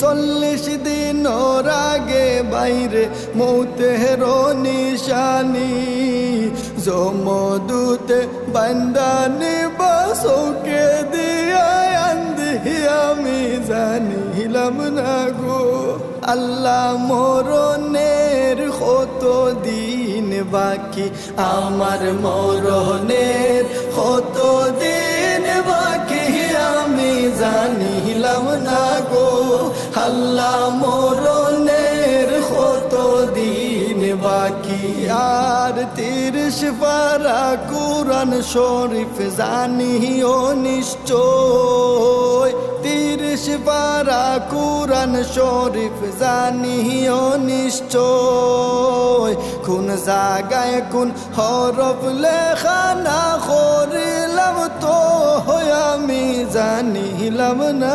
40 দিন আগে বাইরে মৌতের নিশানি জমদূতে বান্দানি বাসকে দিয়া আন্ধি আমি জানিলাম না গো আল্লাহ মরণের কত দিন বাকি আমার মরণের কত দিন বাকি আমি জানিলাম না গো আল্লাহ মরণের কত দিন বাকি আর 30 পারা কুরআন শরীফ জানিও নিশ্চয় 30 পারা কুরআন শরীফ জানিও নিশ্চয় কোন জায়গায় কোন হরফ লেখা না করিলাম তো আমি জানিলাম না।